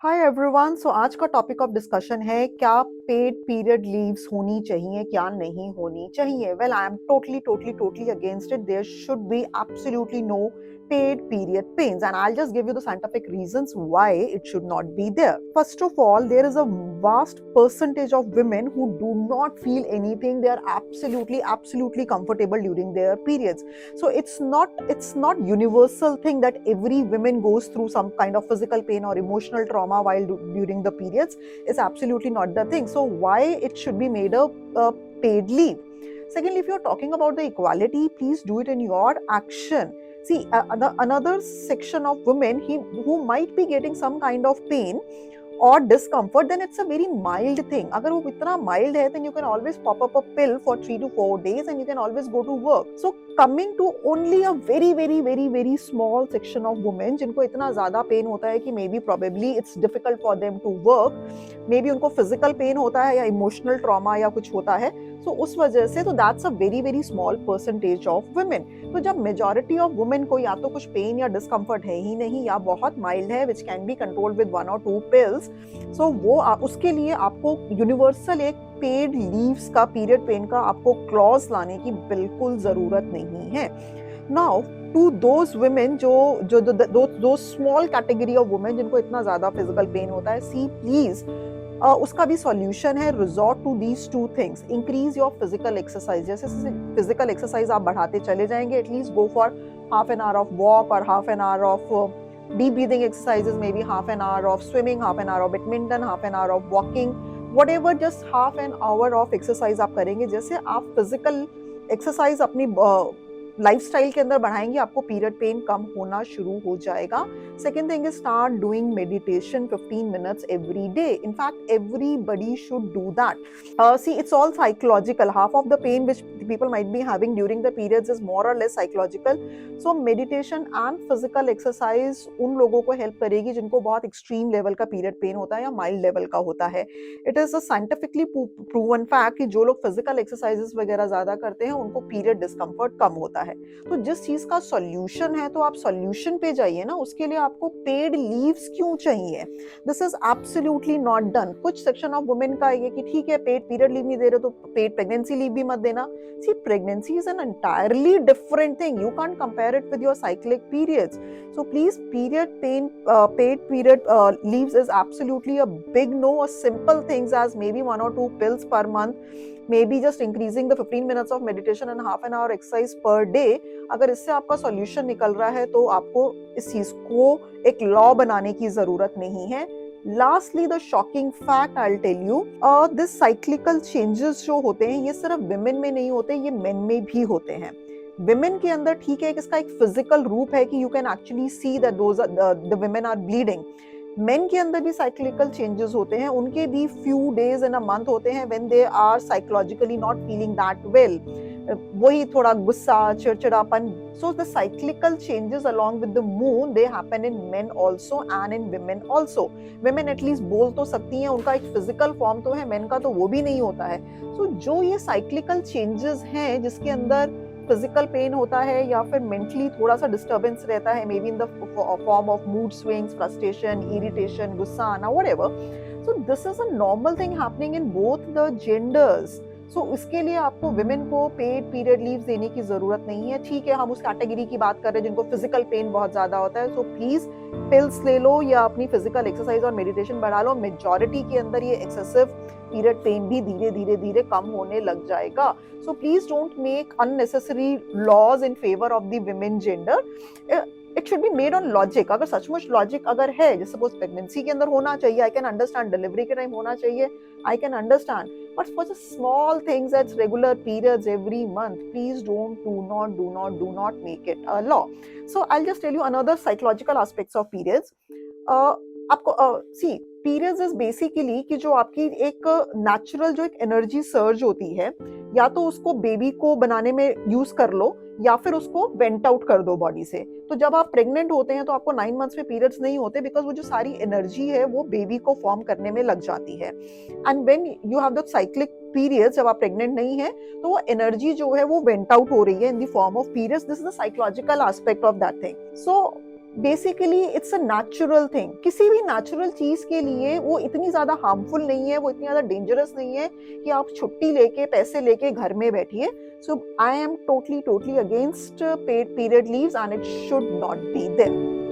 Hi everyone. सो आज का topic of discussion है क्या पेड पीरियड लीव्स होनी चाहिए, क्या नहीं होनी चाहिए। Well, I am totally against it. There should be absolutely no paid period pains, and I'll just give you the scientific reasons why it should not be there. First of all, there is a vast percentage of women who do not feel anything. They are absolutely comfortable during their periods. So it's not universal thing that every woman goes through some kind of physical pain or emotional trauma while during the periods. Is absolutely not the thing. So why it should be made a paid leave? Secondly, if you're talking about the equality, please do it in your action. See, another section of women who might be getting some kind of pain or discomfort, then it's a very mild thing. अगर वो इतना mild है, then you can always pop up a pill for 3 to 4 days and you can always go to work. So coming to only a very small section of women जिनको इतना ज़्यादा pen होता है कि maybe probably it's difficult for them to work, maybe उनको physical pain होता है या emotional trauma या कुछ होता है, so उस वजह से तो that's a very small percentage of women. तो जब मेजॉरिटी ऑफ वुमेन को या तो कुछ पेन या डिस्कम्फर्ट है ही नहीं या बहुत माइल्ड है which can be controlled with 1 or 2 pills, so वो उसके लिए आपको यूनिवर्सल एक पेड लीव्स का, पीरियड पेन का आपको क्लॉज लाने की बिल्कुल जरूरत नहीं है. नाउ टू दोज वुमेन दो स्मॉल कैटेगरी ऑफ वुमेन जिनको इतना ज्यादा फिजिकल पेन होता है, सी प्लीज उसका भी सॉल्यूशन है. Resort to these two things. Increase your physical exercise. जैसे फिजिकल एक्सरसाइज आप बढ़ाते चले जाएंगे, at least go for half an hour of walk और half an hour of deep breathing exercises, maybe half an hour of swimming, half an hour of badminton, half an hour of walking, whatever. Just half an hour of exercise आप करेंगे. जैसे आप physical exercise अपनी lifestyle के अंदर बढ़ाएंगे, आपको period pain कम होना शुरू हो जाएगा. Second thing is start doing meditation 15 minutes every day. In fact, everybody should do that. See, it's all psychological. Half of the pain which people might be having during the periods is more or less psychological. So meditation and physical exercise उन लोगों को help करेगी जिनको बहुत extreme level का period pen होता है या माइल्ड लेवल का होता है. It is a scientifically proven fact कि जो लोग फिजिकल एक्सरसाइजेस वगैरह ज्यादा करते हैं उनको पीरियड डिस्कम्फर्ट कम होता है. तो जिस चीज का सॉल्यूशन है तो आप सॉल्यूशन पे जाइए ना. उसके लिए आपको पेड लीव्स क्यों चाहिए? This is absolutely not done. कुछ सेक्शन ऑफ वुमेन का ये कि ठीक है पेड पीरियड लीव नहीं दे रहे तो पेड प्रेगनेंसी लीव भी मत देना. See, pregnancy is an entirely different thing. You can't compare it with your cyclic periods. So please, paid period leaves is absolutely a big no. A simple things as maybe 1 or 2 pills per month, maybe just increasing the 15 minutes of meditation and half an hour exercise per day. अगर इससे आपका solution निकल रहा है तो आपको इस चीज को एक लॉ बनाने की जरूरत नहीं है. Lastly, the shocking fact I'll tell you, this cyclical changes जो होते हैं ये सिर्फ women में नहीं होते, ये men में भी होते हैं. विमेन के अंदर ठीक है, इसका एक फिजिकल रूप है कि you can actually see that the women are bleeding. Men के अंदर भी साइक्लिकल चेंजेस होते हैं. उनके भी few days in a month होते हैं when they are psychologically not feeling that well. वही थोड़ा गुस्सा, चिड़चिड़ापन. So the cyclical changes along with the moon they happen in men also and in women also. Women at least बोल तो सकती हैं, उनका एक फिजिकल फॉर्म तो है, मेन का तो वो भी नहीं होता है. सो जो ये साइक्लिकल चेंजेस हैं जिसके अंदर फिजिकल पेन होता है या फिर मेंटली थोड़ा सा डिस्टर्बेंस रहता है, maybe in the form of mood swings, frustration, irritation, गुस्सा आना, whatever. So this is a normal thing happening in both the genders. So इसके लिए आपको विमेन को पेड पीरियड लीव देने की जरूरत नहीं है. ठीक है, हम उस कैटेगरी की बात कर रहे हैं जिनको फिजिकल पेन बहुत ज्यादा होता है. सो प्लीज पिल्स ले लो या अपनी फिजिकल एक्सरसाइज और मेडिटेशन बढ़ा लो. मेजॉरिटी के अंदर ये एक्सेसिव पीरियड पेन भी धीरे कम होने लग जाएगा. So please don't make unnecessary laws in favour of the women gender. It should be made on logic. अगर सचमुच लॉजिक अगर है, जैसे सपोज प्रेगनेंसी के अंदर होना चाहिए, आई कैन अंडरस्टैंड. डिलीवरी के टाइम होना चाहिए, I can understand. But for the small things it's regular periods every month, please do not make it a law. So I will just tell you another psychological aspects of periods. आपको see, periods is basically कि जो आपकी एक natural जो एक energy surge होती है, या तो उसको बेबी को बनाने में यूज कर लो या फिर उसको वेंट आउट कर दो बॉडी से. तो जब आप प्रेग्नेंट होते हैं तो आपको 9 months में पीरियड्स नहीं होते, बिकॉज वो जो सारी एनर्जी है वो बेबी को फॉर्म करने में लग जाती है. And when you have the cyclic periods, जब आप प्रेग्नेंट नहीं है तो वो एनर्जी जो है वो वेंट आउट हो रही है इन the form of periods. This is the psychological aspect of that thing. So basically it's a natural thing. किसी भी नेचुरल चीज के लिए वो इतनी ज्यादा हार्मफुल नहीं है, वो इतनी ज्यादा डेंजरस नहीं है कि आप छुट्टी लेके पैसे लेके घर में बैठिए। So I am totally totally against paid period leaves and it should not be there.